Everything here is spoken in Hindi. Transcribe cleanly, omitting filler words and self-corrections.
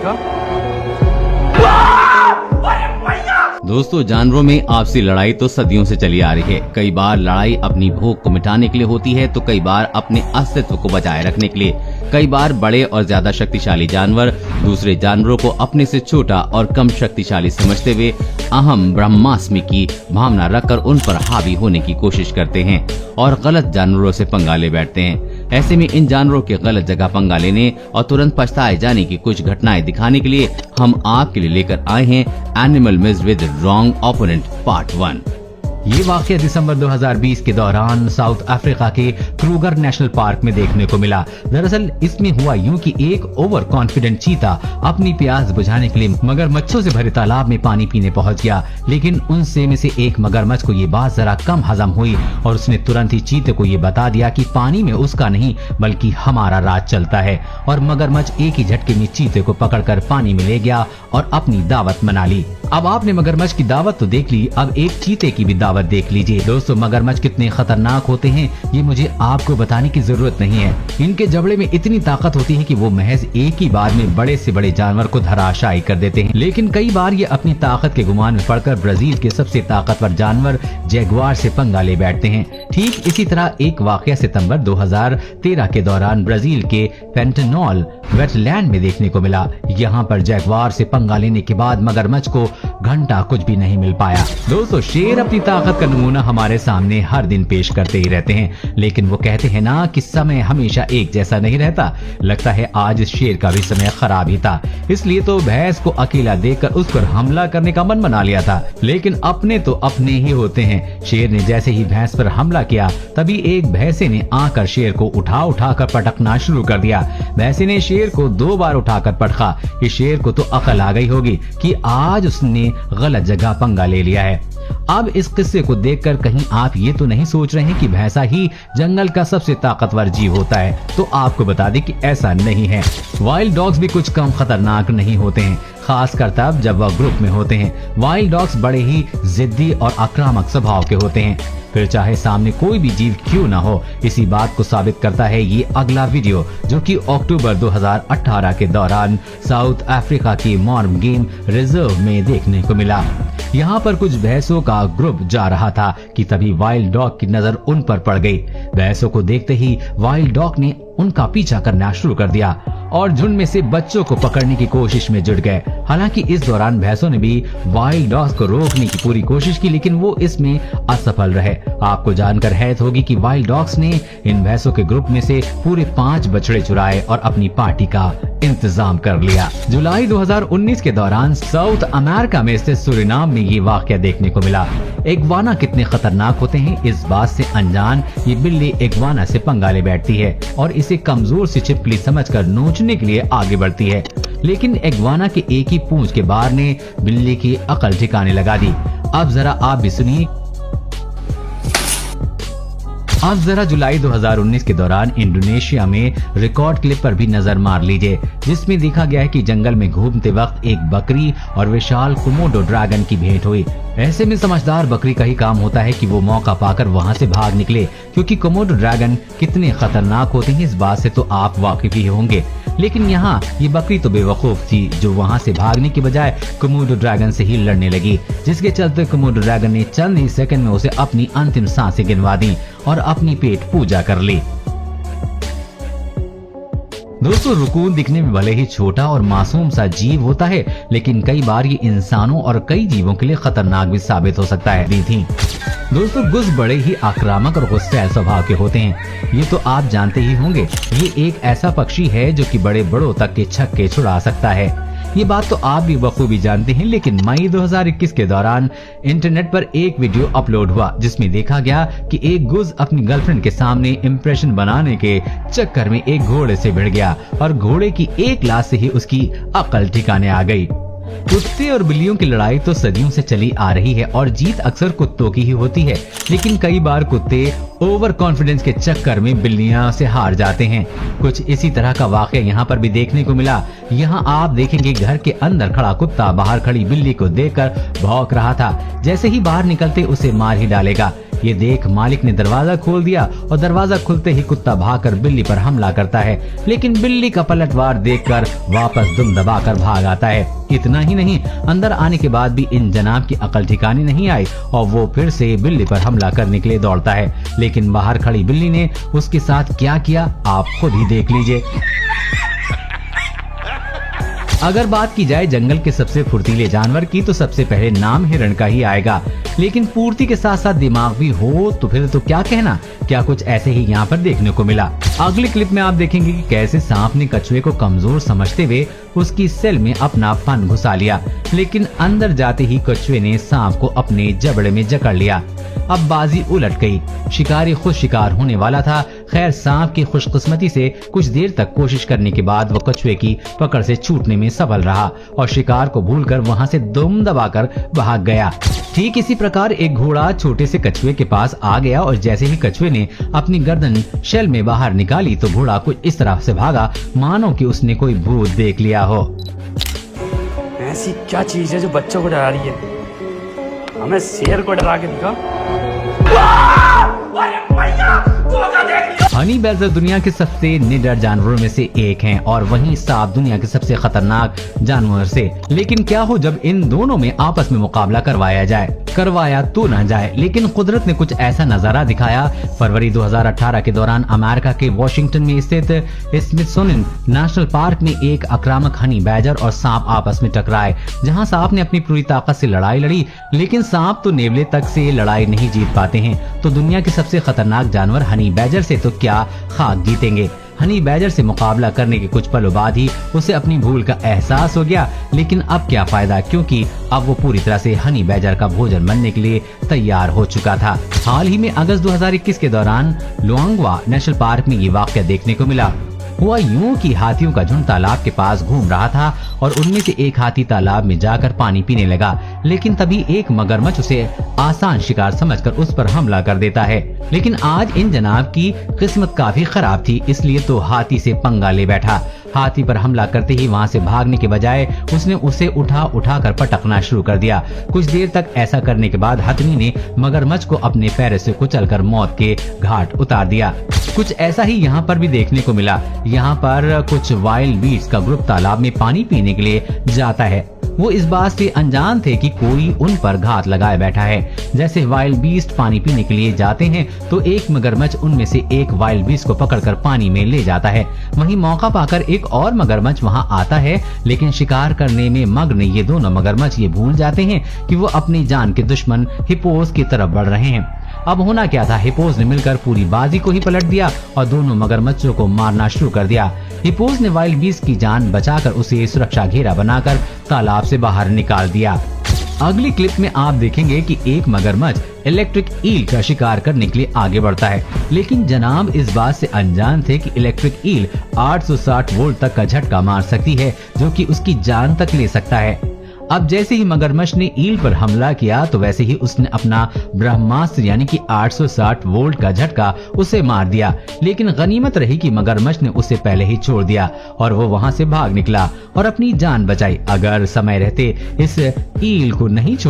इसका। दोस्तों, जानवरों में आपसी लड़ाई तो सदियों से चली आ रही है। कई बार लड़ाई अपनी भूख को मिटाने के लिए होती है, तो कई बार अपने अस्तित्व को बचाए रखने के लिए। कई बार बड़े और ज्यादा शक्तिशाली जानवर दूसरे जानवरों को अपने से छोटा और कम शक्तिशाली समझते हुए अहम ब्रह्मास्मि की भावना रखकर उन पर हावी होने की कोशिश करते हैं और गलत जानवरों से पंगा ले बैठते हैं। ऐसे में इन जानवरों के गलत जगह पंगा लेने और तुरंत पछताए जाने की कुछ घटनाएं दिखाने के लिए हम आपके लिए लेकर आए हैं animal miss with wrong opponent part 1। ये वाकया दिसंबर 2020 के दौरान साउथ अफ्रीका के क्रूगर नेशनल पार्क में देखने को मिला। दरअसल इसमें हुआ यूं कि एक ओवर कॉन्फिडेंट चीता अपनी प्यास बुझाने के लिए मगरमच्छों से भरे तालाब में पानी पीने पहुंच गया, लेकिन उनसे में से एक मगरमच्छ को ये बात जरा कम हजम हुई और उसने तुरंत ही चीते को ये बता दिया कि पानी में उसका नहीं बल्कि हमारा राज चलता है। और मगरमच्छ एक ही झटके में चीते को पकड़कर पानी में ले गया और अपनी दावत मना ली। अब आपने मगरमच्छ की दावत तो देख ली, अब एक चीते की भी दावत देख लीजिए। दोस्तों, मगरमच्छ कितने खतरनाक होते हैं ये मुझे आपको बताने की जरूरत नहीं है। इनके जबड़े में इतनी ताकत होती है कि वो महज एक ही बार में बड़े से बड़े जानवर को धराशायी कर देते हैं। लेकिन कई बार ये अपनी ताकत के गुमान में पड़कर ब्राजील के सबसे ताकतवर जानवर जैगुआर से पंगा ले बैठते हैं। ठीक इसी तरह एक वाकया सितंबर 2013 के दौरान ब्राजील के पेंटेनॉल वेटलैंड में देखने को मिला। यहाँ पर जैगुआर से पंगा लेने के बाद मगरमच्छ को घंटा कुछ भी नहीं मिल पाया। दोस्तों, शेर अपनी ताकत का नमूना हमारे सामने हर दिन पेश करते ही रहते हैं, लेकिन वो कहते हैं ना कि समय हमेशा एक जैसा नहीं रहता। लगता है आज इस शेर का भी समय खराब ही था, इसलिए तो भैंस को अकेला देखकर उस पर हमला करने का मन बना लिया था। लेकिन अपने तो अपने ही होते हैं। शेर ने जैसे ही भैंस पर हमला किया, तभी एक भैंसे ने आकर शेर को उठा कर पटकना शुरू कर दिया। भैंसे ने शेर को 2 बार उठाकर पटका। इस शेर को तो अकल आ गई होगी कि आज उसने गलत जगह पंगा ले लिया है। अब इस किस्से को देखकर कहीं आप ये तो नहीं सोच रहे हैं कि भैंसा ही जंगल का सबसे ताकतवर जीव होता है? तो आपको बता दें कि ऐसा नहीं है। वाइल्ड डॉग्स भी कुछ कम खतरनाक नहीं होते हैं, खासकर तब जब वह ग्रुप में होते हैं। वाइल्ड डॉग्स बड़े ही जिद्दी और आक्रामक स्वभाव के होते हैं, फिर चाहे सामने कोई भी जीव क्यों ना हो। इसी बात को साबित करता है ये अगला वीडियो, जो कि अक्टूबर 2018 के दौरान साउथ अफ्रीका की मॉर्म गेम रिजर्व में देखने को मिला। यहाँ पर कुछ भैंसों का ग्रुप जा रहा था कि तभी वाइल्ड डॉग की नजर उन पर पड़ गई। भैंसों को देखते ही वाइल्ड डॉग ने उनका पीछा करना शुरू कर दिया और झुंड में से बच्चों को पकड़ने की कोशिश में जुट गए। हालांकि इस दौरान भैंसों ने भी वाइल्ड डॉग्स को रोकने की पूरी कोशिश की, लेकिन वो इसमें असफल रहे। आपको जानकर हैरत होगी कि वाइल्ड डॉग्स ने इन भैंसों के ग्रुप में से पूरे 5 बछड़े चुराए और अपनी पार्टी का इंतजाम कर लिया। जुलाई 2019 के दौरान साउथ अमेरिका में स्थित सूरीनाम में ये वाकया देखने को मिला। इग्वाना कितने खतरनाक होते हैं इस बात से अनजान ये बिल्ली इग्वाना से पंगा ले बैठती है और इसे कमजोर सी छिपकली समझकर नोचने के लिए आगे बढ़ती है। लेकिन इग्वाना के एक ही पूंछ के बार ने बिल्ली की अकल ठिकाने लगा दी। अब जरा आप भी सुनिए। अब जरा जुलाई 2019 के दौरान इंडोनेशिया में रिकॉर्ड क्लिप पर भी नजर मार लीजिए, जिसमें देखा गया है कि जंगल में घूमते वक्त एक बकरी और विशाल कोमोडो ड्रैगन की भेंट हुई। ऐसे में समझदार बकरी का ही काम होता है कि वो मौका पाकर वहां से भाग निकले, क्योंकि कोमोडो ड्रैगन कितने खतरनाक होते हैं इस बात से तो आप वाकिफ ही होंगे। लेकिन यहाँ ये बकरी तो बेवकूफ थी, जो वहाँ से भागने की बजाय कोमोडो ड्रैगन से ही लड़ने लगी, जिसके चलते कोमोडो ड्रैगन ने चंद ही सेकंड में उसे अपनी अंतिम सांसें गिनवा दी और अपनी पेट पूजा कर ली। दोस्तों, रकून दिखने में भले ही छोटा और मासूम सा जीव होता है, लेकिन कई बार ये इंसानों और कई जीवों के लिए खतरनाक भी साबित हो सकता है। दोस्तों, गुज बड़े ही आक्रामक और गुस्सैल स्वभाव के होते हैं, ये तो आप जानते ही होंगे। ये एक ऐसा पक्षी है जो कि बड़े बड़ों तक के छक्के छुड़ा सकता है। ये बात तो आप भी बखूबी जानते हैं। लेकिन मई 2021 के दौरान इंटरनेट पर एक वीडियो अपलोड हुआ, जिसमें देखा गया कि एक गुज अपनी गर्लफ्रेंड के सामने इम्प्रेशन बनाने के चक्कर में एक घोड़े से भिड़ गया और घोड़े की एक लात से ही उसकी अकल ठिकाने आ गई। कुत्ते और बिल्लियों की लड़ाई तो सदियों से चली आ रही है और जीत अक्सर कुत्तों की ही होती है, लेकिन कई बार कुत्ते ओवर कॉन्फिडेंस के चक्कर में बिल्लियां से हार जाते हैं। कुछ इसी तरह का वाकया यहाँ पर भी देखने को मिला। यहाँ आप देखेंगे घर के अंदर खड़ा कुत्ता बाहर खड़ी बिल्ली को देखकर भौंक रहा था, जैसे ही बाहर निकलते उसे मार ही डालेगा। ये देख मालिक ने दरवाजा खोल दिया और दरवाजा खुलते ही कुत्ता भागकर बिल्ली पर हमला करता है, लेकिन बिल्ली का पलटवार देखकर वापस दुम दबाकर भाग आता है। इतना ही नहीं, अंदर आने के बाद भी इन जनाब की अकल ठिकाने नहीं आई और वो फिर से बिल्ली पर हमला करने के लिए दौड़ता है, लेकिन बाहर खड़ी बिल्ली ने उसके साथ क्या किया आप खुद ही देख लीजिए। अगर बात की जाए जंगल के सबसे फुर्तीले जानवर की तो सबसे पहले नाम हिरण का ही आएगा, लेकिन पूर्ति के साथ साथ दिमाग भी हो तो फिर तो क्या कहना। क्या कुछ ऐसे ही यहाँ पर देखने को मिला। अगली क्लिप में आप देखेंगे कि कैसे सांप ने कछुए को कमजोर समझते हुए उसकी सेल में अपना फन घुसा लिया, लेकिन अंदर जाते ही कछुए ने सांप को अपने जबड़े में जकड़ लिया। अब बाजी उलट गई, शिकारी खुद शिकार होने वाला था। खैर सांप की खुशकिस्मती से कुछ देर तक कोशिश करने के बाद वो कछुए की पकड़ से छूटने में सफल रहा और शिकार को भूलकर वहां से दुम दबाकर भाग गया। ठीक इसी प्रकार एक घोड़ा छोटे से कछुए के पास आ गया और जैसे ही कछुए ने अपनी गर्दन शेल में बाहर निकाली तो घोड़ा कुछ इस तरह से भागा मानो कि उसने कोई भूत देख लिया हो। ऐसी क्या चीज है जो बच्चों को डरा रही है? हमें शेर को डरा के दिखा। हनी बैडर दुनिया के सबसे निडर जानवरों में से एक हैं और वहीं सांप दुनिया के सबसे खतरनाक जानवर से। लेकिन क्या हो जब इन दोनों में आपस में मुकाबला करवाया तो न जाए, लेकिन कुदरत ने कुछ ऐसा नजारा दिखाया। फरवरी 2018 के दौरान अमेरिका के वॉशिंगटन में स्थित स्मिथसोनियन नेशनल पार्क में एक आक्रामक हनी बैडर और सांप आपस में टकराए, जहां सांप ने अपनी पूरी ताकत से लड़ाई लड़ी, लेकिन सांप तो नेवले तक से लड़ाई नहीं जीत पाते हैं, तो दुनिया के सबसे खतरनाक जानवर हनी बैडर से तो क्या खाक जीतेंगे। हनी बैडर से मुकाबला करने के कुछ पलों बाद ही उसे अपनी भूल का एहसास हो गया, लेकिन अब क्या फायदा, क्योंकि अब वो पूरी तरह से हनी बैडर का भोजन बनने के लिए तैयार हो चुका था। हाल ही में अगस्त 2021 के दौरान लुआंगवा नेशनल पार्क में ये वाकया देखने को मिला। हुआ यूं कि हाथियों का झुंड तालाब के पास घूम रहा था और उनमें से एक हाथी तालाब में जाकर पानी पीने लगा, लेकिन तभी एक मगरमच्छ उसे आसान शिकार समझकर उस पर हमला कर देता है। लेकिन आज इन जनाब की किस्मत काफी खराब थी, इसलिए तो हाथी से पंगा ले बैठा। हाथी पर हमला करते ही वहां से भागने के बजाय उसने उसे उठा कर पटकना शुरू कर दिया। कुछ देर तक ऐसा करने के बाद हथनी ने मगरमच्छ को अपने पैर से कुचलकर मौत के घाट उतार दिया। कुछ ऐसा ही यहाँ पर भी देखने को मिला। यहाँ पर कुछ वाइल्ड बीट्स का ग्रुप तालाब में पानी पीने के लिए जाता है। वो इस बात से अनजान थे कि कोई उन पर घात लगाए बैठा है। जैसे वाइल्ड बीस्ट पानी पीने के लिए जाते हैं तो एक मगरमच्छ उनमें से एक वाइल्ड बीस्ट को पकड़कर पानी में ले जाता है। वहीं मौका पाकर एक और मगरमच्छ वहां आता है, लेकिन शिकार करने में मग्न ये दोनों मगरमच्छ ये भूल जाते हैं कि वो अपनी जान के दुश्मन हिप्पोस की तरफ बढ़ रहे हैं। अब होना क्या था, हिप्पोस ने मिलकर पूरी बाजी को ही पलट दिया और दोनों मगरमच्छों को मारना शुरू कर दिया। हिप्पोस ने वाइल्ड बीस्ट की जान बचाकर उसे सुरक्षा घेरा बनाकर तालाब से बाहर निकाल दिया। अगली क्लिप में आप देखेंगे कि एक मगरमच्छ इलेक्ट्रिक ईल का शिकार करने के लिए आगे बढ़ता है, लेकिन जनाब इस बात से अनजान थे कि इलेक्ट्रिक ईल 860 वोल्ट तक का झटका मार सकती है, जो कि उसकी जान तक ले सकता है। अब जैसे ही मगरमच्छ ने ईल पर हमला किया तो वैसे ही उसने अपना ब्रह्मास्त्र यानी कि 860 वोल्ट का झटका उसे मार दिया, लेकिन गनीमत रही कि मगरमच्छ ने उसे पहले ही छोड़ दिया और वो वहां से भाग निकला और अपनी जान बचाई। अगर समय रहते इस ईल को नहीं छोड़